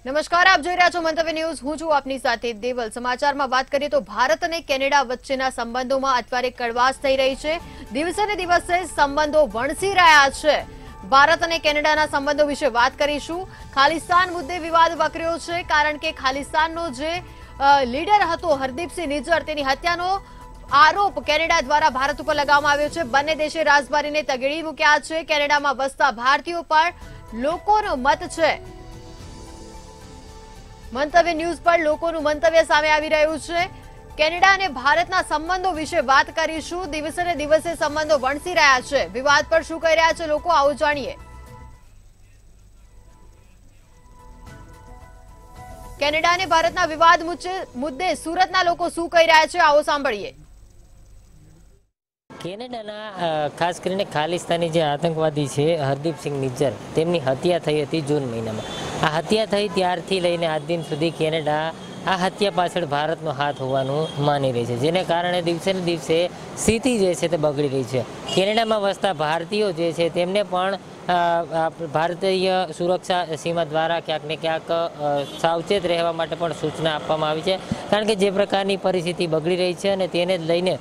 નમસ્કાર, આપ જોઈ રહ્યા છો મંતવ્ય ન્યૂઝ। હું છું આપની સાથે દેવલ। સમાચારમાં વાત કરીએ તો ભારત અને કેનેડા વચ્ચેના સંબંધોમાં અત્યારે કડવાશ થઈ રહી છે। દિવસે ને દિવસે સંબંધો વણસી રહ્યા છે। ભારત અને કેનેડાના સંબંધો વિશે વાત કરીશું। ખાલિસ્તાન મુદ્દે વિવાદ વકર્યો છે, કારણ કે ખાલિસ્તાનનો જે લીડર હતો હરદીપસિંહ નિજ્જર, તેની હત્યાનો આરોપ કેનેડા દ્વારા ભારત ઉપર લગાવવામાં આવ્યો છે। બંને દેશે રાજદ્વારીને તગેડી મૂક્યા છે। કેનેડામાં વસતા ભારતીયો પર લોકોનો મત છે। મંતવ્ય ન્યૂઝ પર લોકોનું મંતવ્ય સામે આવી રહ્યું છે। કેનેડા અને ભારતના સંબંધો વિશે વાત કરીશું। દિવસે ને દિવસે સંબંધો વણસી રહ્યા છે। વિવાદ પર શું કહી રહ્યા છે લોકો, આવો જાણીએ। કેનેડા અને ભારતના વિવાદ મુદ્દે સુરતના લોકો શું કહી રહ્યા છે, આવો સાંભળીએ। કેનેડાના ખાસ કરીને ખાલિસ્તાની જે આતંકવાદી છે હરદીપસિંહ નિજ્જર, તેમની હત્યા થઈ હતી જૂન મહિનામાં। આ હત્યા થઈ ત્યારથી લઈને આજ દિન સુધી કેનેડા આ હત્યા પાછળ ભારતનો હાથ હોવાનું માની રહી છે, જેને કારણે દિવસે ને દિવસે સ્થિતિ જે છે તે બગડી રહી છે। કેનેડામાં વસતા ભારતીયો જે છે તેમને પણ ભારતીય સુરક્ષા સીમા દ્વારા ક્યાંક ને ક્યાંક સાવચેત રહેવા માટે પણ સૂચના આપવામાં આવી છે, કારણ કે જે પ્રકારની પરિસ્થિતિ બગડી રહી છે અને તેને લઈને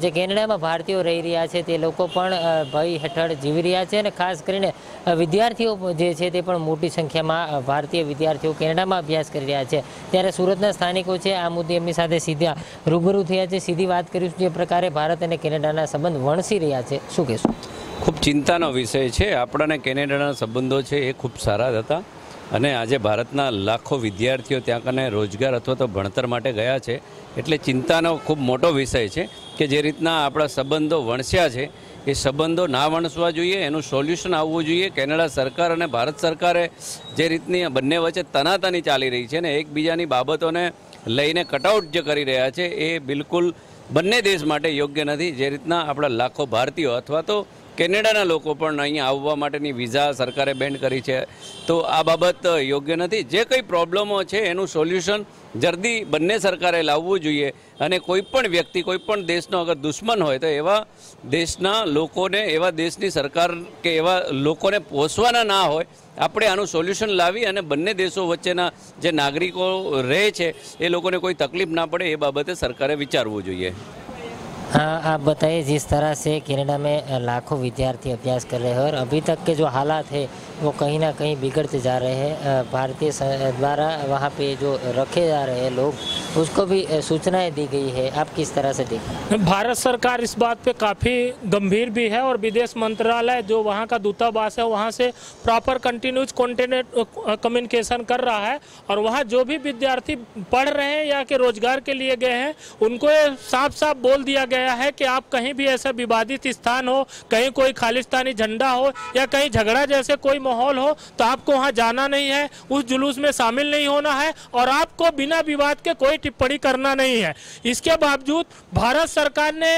જે કેનેડામાં ભારતીયો રહી રહ્યા છે તે લોકો પણ ભય હેઠળ જીવી રહ્યા છે। અને ખાસ કરીને વિદ્યાર્થીઓ જે છે તે પણ મોટી સંખ્યામાં ભારતીય વિદ્યાર્થીઓ કેનેડામાં અભ્યાસ કરી રહ્યા છે। ત્યારે સુરતના સ્થાનિકો છે આ મુદ્દે એમની સાથે સીધા રૂબરૂ થયા છે। સીધી વાત કરીશું જે પ્રકારે ભારત અને કેનેડાના સંબંધ વણસી રહ્યા છે, શું કહેશું? ખૂબ ચિંતાનો વિષય છે। આપણાને કેનેડાના સંબંધો છે એ ખૂબ સારા હતા અને આજે ભારતના લાખો વિદ્યાર્થીઓ ત્યાં કને રોજગાર અથવા તો ભણતર માટે ગયા છે, એટલે ચિંતાનો ખૂબ મોટો વિષય છે કે જે રીતના આપણા સંબંધો વણસ્યા છે એ સંબંધો ના વણસવા જોઈએ, એનું સોલ્યુશન આવવું જોઈએ। કેનેડા સરકાર અને ભારત સરકારે જે રીતની બંને વચ્ચે તનાતની ચાલી રહી છે ને એકબીજાની બાબતોને લઈને કટઆઉટ જે કરી રહ્યા છે એ બિલકુલ બંને દેશ માટે યોગ્ય નથી। જે રીતના આપણા લાખો ભારતીયો અથવા તો કેનેડાના લોકો પણ અહીંયા આવવા માટેની વિઝા સરકારે બેન્ડ કરી છે, તો આ બાબત યોગ્ય નથી। જે કંઈ પ્રોબ્લેમો છે એનું સોલ્યુશન જલ્દી બંને સરકારે લાવવું જોઈએ અને કોઈ પણ વ્યક્તિ કોઈ પણ દેશનો અગર દુશ્મન હોય તો એવા દેશના લોકોને, એવા દેશની સરકાર કે એવા લોકોને પોષવાના ના હોય। આપણે આનું સોલ્યુશન લાવી અને બંને દેશો વચ્ચેના જે નાગરિકો રહે છે એ લોકોને કોઈ તકલીફ ના પડે એ બાબતે સરકારે વિચારવું જોઈએ। हाँ, आप बताइए, जिस तरह से कनाडा में लाखों विद्यार्थी अभ्यास कर रहे हैं और अभी तक के जो हालात है वो कहीं ना कहीं बिगड़ते जा रहे हैं। भारतीय द्वारा वहाँ पे जो रखे जा रहे हैं लोग, उसको भी सूचनाएं दी गई है। आप किस तरह से देखें? भारत सरकार इस बात पे काफ़ी गंभीर भी है और विदेश मंत्रालय जो वहाँ का दूतावास है वहाँ से प्रॉपर कंटिन्यूज कम्युनिकेशन कर रहा है और वहाँ जो भी विद्यार्थी पढ़ रहे हैं या के रोजगार के लिए गए हैं उनको ये साफ साफ बोल दिया गया है कि आप कहीं भी ऐसा विवादित स्थान हो, कहीं कोई खालिस्तानी झंडा हो या कहीं झगड़ा जैसे कोई माहौल हो तो आपको वहाँ जाना नहीं है, उस जुलूस में शामिल नहीं होना है और आपको बिना विवाद के कोई टिप्पणी करना नहीं है। इसके बावजूद भारत सरकार ने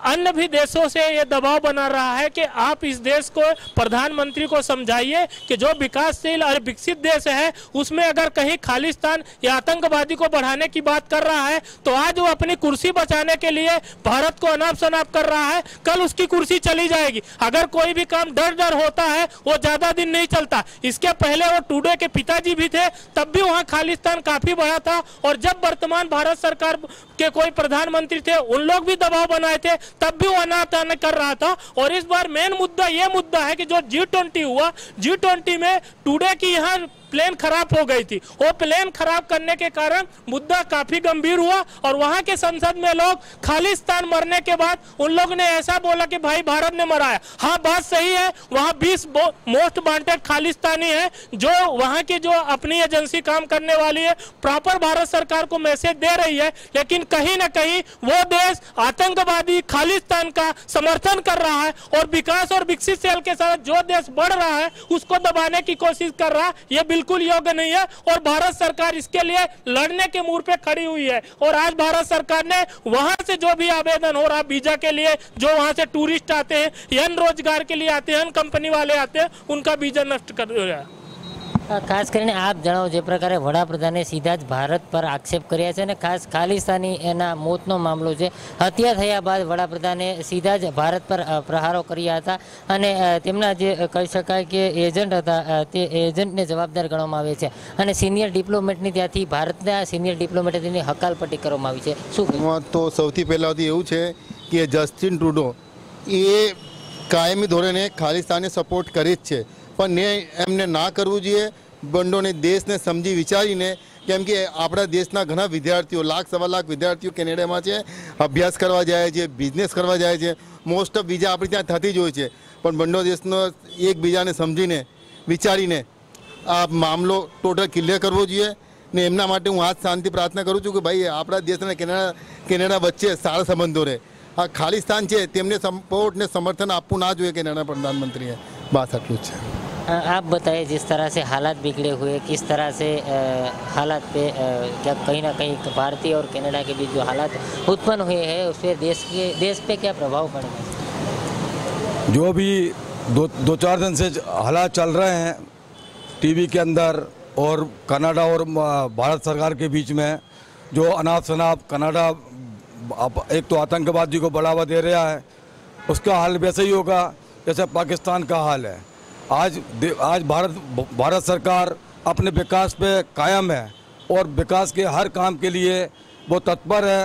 अन्य भी देशों से ये दबाव बना रहा है कि आप इस देश को, प्रधानमंत्री को समझाइए कि जो विकासशील और विकसित देश है उसमें अगर कहीं खालिस्तान या आतंकवादी को बढ़ाने की बात कर रहा है तो आज वो अपनी कुर्सी बचाने के लिए भारत को अनाप शनाप कर रहा है, कल उसकी कुर्सी चली जाएगी। अगर कोई भी काम डर डर होता है वो ज्यादा दिन नहीं चलता। इसके पहले वो टूडे के पिताजी भी थे, तब भी वहाँ खालिस्तान काफी बड़ा था और जब वर्तमान भारत सरकार के कोई प्रधानमंत्री थे उन लोग भी दबाव बनाए थे, तब भी वो अनाप कर रहा था। और इस बार मेन मुद्दा ये मुद्दा है कि जो G20 हुआ, G20 में टूडे की यहाँ प्लेन खराब हो गई थी। वो प्लेन खराब करने के कारण मुद्दा काफी गंभीर हुआ और वहां के संसद में लोग खालिस्तान मरने के बाद उन लोग ने ऐसा बोला कि भाई भारत ने मराया। हाँ, बात सही है, वहां 20 मोस्ट वांटेड खालिस्तानी है जो वहां की जो अपनी एजेंसी काम करने वाली है प्रॉपर भारत सरकार को मैसेज दे रही है, लेकिन कहीं ना कहीं वो देश आतंकवादी खालिस्तान का समर्थन कर रहा है और विकास और विकसित सेल के साथ जो देश बढ़ रहा है उसको दबाने की कोशिश कर रहा है। ये बिल्कुल योग्य नहीं है और भारत सरकार इसके लिए लड़ने के मोड़ पे खड़ी हुई है। और आज भारत सरकार ने वहां से जो भी आवेदन हो रहा वीजा के लिए, जो वहां से टूरिस्ट आते हैं या रोजगार के लिए आते हैं, कंपनी वाले आते हैं, उनका वीजा नष्ट कर दिया है। ખાસ કરીને આપ જણાવો જે પ્રકારે વડાપ્રધાને સીધા જ ભારત પર આક્ષેપ કર્યા છે અને ખાસ ખાલિસ્તાની એના મોતનો મામલો છે। હત્યા થયા બાદ વડાપ્રધાને સીધા જ ભારત પર પ્રહારો કર્યા હતા અને તેમના જે કહી શકાય કે એજન્ટ હતા તે એજન્ટને જવાબદાર ગણવામાં આવે છે અને સિનિયર ડિપ્લોમેટની ત્યાંથી ભારતના સિનિયર ડિપ્લોમેટે તેની હકાલપટ્ટી કરવામાં આવી છે। શું તો સૌથી પહેલાં એવું છે કે જસ્ટિન ટ્રુડો એ કાયમી ધોરણે ખાલિસ્તાનને સપોર્ટ કરે જ છે, પણ એમને ના કરવું જોઈએ। બંડોને દેશને સમજી વિચારીને, કેમ કે આપણા દેશના ઘણા વિદ્યાર્થીઓ, લાખ સવા લાખ વિદ્યાર્થીઓ કેનેડામાં છે, અભ્યાસ કરવા જાય છે, બિઝનેસ કરવા જાય છે। મોસ્ટ ઓફ વિઝા આપણી ત્યાં થતી જ હોય છે, પણ બંડો દેશનો એકબીજાને સમજીને વિચારીને આ મામલો ટોટલ ક્લિયર કરવો જોઈએ ને એમના માટે હું આજ શાંતિ પ્રાર્થના કરું છું કે ભાઈ આપણા દેશ અને કેનેડા વચ્ચે સારા સંબંધો રહે। આ ખાલિસ્તાન છે તેમને સપોર્ટ ને समर्थन આપવું ना જોઈએ कैनेडा प्रधानमंत्री है। बात अटलू है। आप बताइए जिस तरह से हालात बिगड़े हुए, किस तरह से हालात पे क्या कहीं ना कहीं भारतीय और कनाडा के बीच जो हालात उत्पन्न हुए हैं उससे देश पे क्या प्रभाव पड़ेगा? जो भी दो चार दिन से हालात चल रहे हैं टीवी के अंदर और कनाडा और भारत सरकार के बीच में, जो अनाप शनाप कनाडा एक तो आतंकवादी को बढ़ावा दे रहा है, उसका हाल वैसे ही होगा जैसे पाकिस्तान का हाल है। आज भारत सरकार अपने विकास पे कायम है और विकास के हर काम के लिए वो तत्पर है,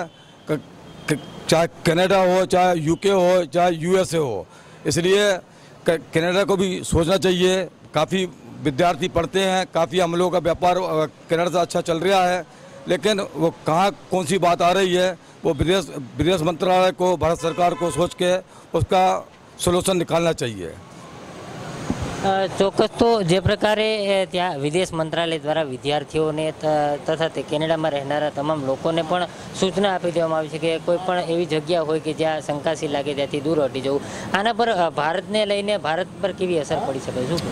चाहे कनाडा हो, चाहे यूके हो, चाहे यूएसए हो। इसलिए कनाडा को भी सोचना चाहिए। काफ़ी विद्यार्थी पढ़ते हैं, काफ़ी हम लोगों का व्यापार कनाडा से अच्छा चल रहा है, लेकिन वो कहाँ कौन सी बात आ रही है वो विदेश मंत्रालय को, भारत सरकार को सोच के उसका सोल्यूशन निकालना चाहिए। ચોક્કસ તો જે પ્રકારે ત્યાં વિદેશ મંત્રાલય દ્વારા વિદ્યાર્થીઓને તથા તે કેનેડામાં રહેનારા તમામ લોકોને પણ સૂચના આપી દેવામાં આવી છે કે કોઈ પણ એવી જગ્યા હોય કે જ્યાં શંકાશી લાગે ત્યાંથી દૂર હટી જવું। આના પર ભારતને લઈને ભારત પર કેવી અસર પડી શકે? શું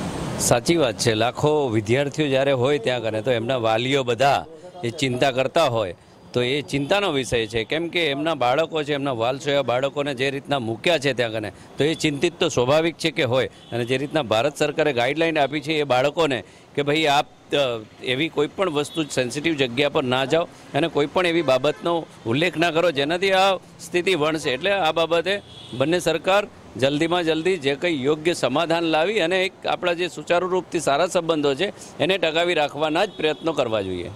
સાચી વાત છે। લાખો વિદ્યાર્થીઓ જ્યારે હોય ત્યાં કરે તો એમના વાલીઓ બધા એ ચિંતા કરતા હોય તો એ ચિંતાનો વિષય છે, કેમ કે એમના બાળકો છે, એમના વાલસોયા બાળકોને જે રીતના મૂક્યા છે ત્યાં કને તો એ ચિંતિત તો સ્વાભાવિક છે કે હોય। અને જે રીતના ભારત સરકારે ગાઈડલાઈન આપી છે એ બાળકોને કે ભાઈ આપ એવી કોઈ પણ વસ્તુ સેન્સિટિવ જગ્યા પર ના જાઓ અને કોઈ પણ એવી બાબતનો ઉલ્લેખ ના કરો જેનાથી આ સ્થિતિ વણશે। એટલે આ બાબતે બંને સરકાર જલ્દીમાં જલ્દી જે કંઈ યોગ્ય સમાધાન લાવી અને એક આપણા જે સુચારુ રૂપથી સારા સંબંધો છે એને ટકાવી રાખવાના જ પ્રયત્નો કરવા જોઈએ।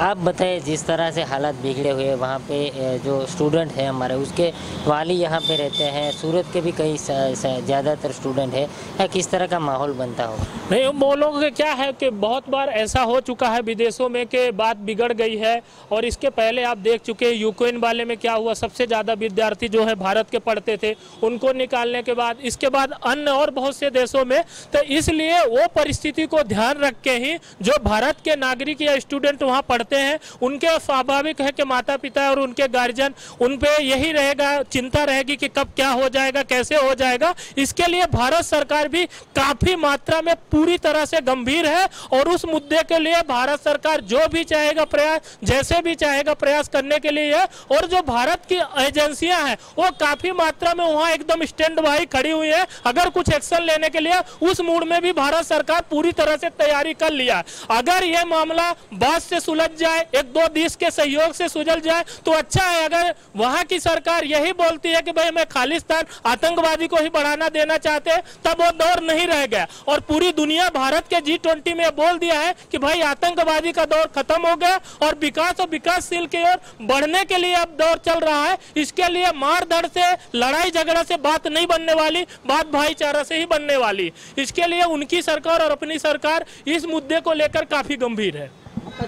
आप बताइए जिस तरह से हालात बिगड़े हुए वहाँ पे जो स्टूडेंट है हमारे उसके वाली यहाँ पे रहते हैं, सूरत के भी कई ज़्यादातर स्टूडेंट है, किस तरह का माहौल बनता हो? नहीं, बोलोगे क्या है कि बहुत बार ऐसा हो चुका है विदेशों में कि बात बिगड़ गई है और इसके पहले आप देख चुके हैं यूक्रेन वाले में क्या हुआ। सबसे ज़्यादा विद्यार्थी जो है भारत के पढ़ते थे, उनको निकालने के बाद इसके बाद अन्य और बहुत से देशों में, तो इसलिए वो परिस्थिति को ध्यान रख के ही जो भारत के नागरिक या स्टूडेंट वहाँ पढ़ते हैं उनके स्वाभाविक है कि माता पिता और उनके गार्जियन उन पे यही रहेगा, चिंता रहेगी कि कब क्या हो जाएगा, कैसे हो जाएगा। इसके लिए भारत सरकार भी काफी मात्रा में पूरी तरह से गंभीर है और उस मुद्दे के लिए भारत सरकार जो भी चाहेगा प्रयास, जैसे भी चाहेगा प्रयास करने के लिए है। और जो भारत की एजेंसियां हैं वो काफी मात्रा में वहाँ एकदम स्टैंड बाई खड़ी हुई है, अगर कुछ एक्शन लेने के लिए उस मूड में भी भारत सरकार पूरी तरह से तैयारी कर लिया। अगर ये मामला बात से सुलझ जाए, एक दो देश के सहयोग से सुलझ जाए तो अच्छा है। अगर वहां की सरकार यही बोलती है कि भाई मैं खालिस्तान आतंकवादी को ही बढ़ाना देना चाहते हैं, तब वो दौर नहीं रह गया और पूरी दुनिया भारत के G20 में बोल दिया है कि भाई आतंकवादी का दौर खत्म हो गया और विकास और विकासशील की ओर बढ़ने के लिए अब दौर चल रहा है। इसके लिए मार धड़ से, लड़ाई झगड़ा से बात नहीं बनने वाली, बात भाईचारा से ही बनने वाली। इसके लिए उनकी सरकार और अपनी सरकार इस मुद्दे को लेकर काफी गंभीर है।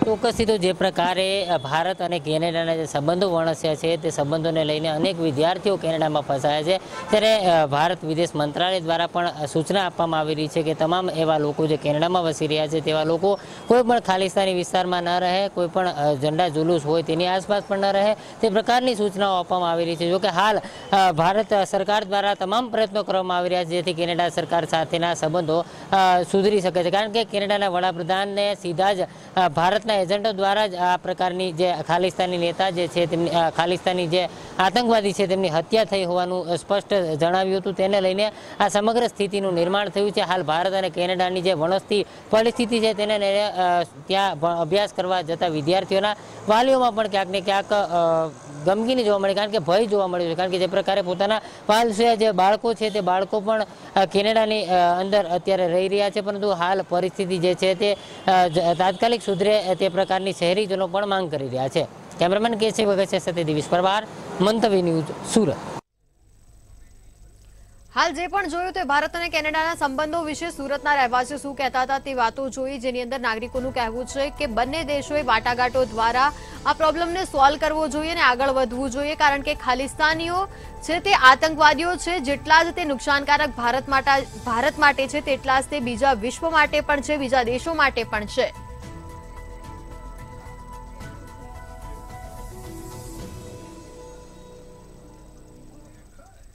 ચોક્કસથી તો જે પ્રકારે ભારત અને કેનેડાના જે સંબંધો વણસ્યા છે તે સંબંધોને લઈને અનેક વિદ્યાર્થીઓ કેનેડામાં ફસાયા છે, ત્યારે ભારત વિદેશ મંત્રાલય દ્વારા પણ સૂચના આપવામાં આવી રહી છે કે તમામ એવા લોકો જે કેનેડામાં વસી રહ્યા છે તેવા લોકો કોઈ પણ ખાલિસ્તાની વિસ્તારમાં ન રહે, કોઈ પણ ઝંડા जुलूस હોય તેની આસપાસ પણ ન રહે, તે પ્રકારની સૂચનાઓ આપવામાં આવી રહી છે। જોકે હાલ ભારત સરકાર દ્વારા તમામ પ્રયત્નો કરવામાં આવી રહ્યા છે જેથી કેનેડા સરકાર સાથેના સંબંધો સુધરી શકે છે, કારણ કે કેનેડાના વડાપ્રધાનને સીધા જ ભારતના એજન્ટો દ્વારા જ આ પ્રકારની જે ખાલિસ્તાની નેતા જે છે તેમની ખાલિસ્તાની જે આતંકવાદી છે તેમની હત્યા થઈ હોવાનું સ્પષ્ટ જણાવ્યું હતું. તેને લઈને આ સમગ્ર સ્થિતિનું નિર્માણ થયું છે. હાલ ભારત અને કેનેડાની જે વણસતી પરિસ્થિતિ છે તેને લઈને ત્યાં અભ્યાસ કરવા જતા વિદ્યાર્થીઓના વાલીઓમાં પણ ક્યાંક ને ક્યાંક ગમગીની જોવા મળી, કારણ કે ભય જોવા મળ્યું છે. કારણ કે જે પ્રકારે પોતાના વાલસુયા જે બાળકો છે તે બાળકો પણ કેનેડાની અંદર અત્યારે રહી રહ્યા છે, પરંતુ હાલ પરિસ્થિતિ જે છે તે તાત્કાલિક સુધરે તે પ્રકારની શહેરીજનો પણ માંગ કરી રહ્યા છે. કેમેરામેન કેસી વગેરે સાથે દિવેશ પરમાર, મંતવ્ય ન્યૂઝ, સુરત. હાલ જે પણ જોયું તે ભારત અને કેનેડાના સંબંધો વિશે સુરતના રહેવાસીઓ શું કહેતા હતા તે વાતો જોઈ, જેની અંદર નાગરિકોનું કહેવું છે કે બંને દેશોએ વાટાઘાટો દ્વારા આ પ્રોબ્લેમને સોલ્વ કરવો જોઈએ અને આગળ વધવું જોઈએ, કારણ કે ખાલિસ્તાનીઓ છે તે આતંકવાદીઓ છે. જેટલા જ તે નુકસાનકારક ભારત માટે છે તેટલા જ તે બીજા વિશ્વ માટે પણ છે, બીજા દેશો માટે પણ છે.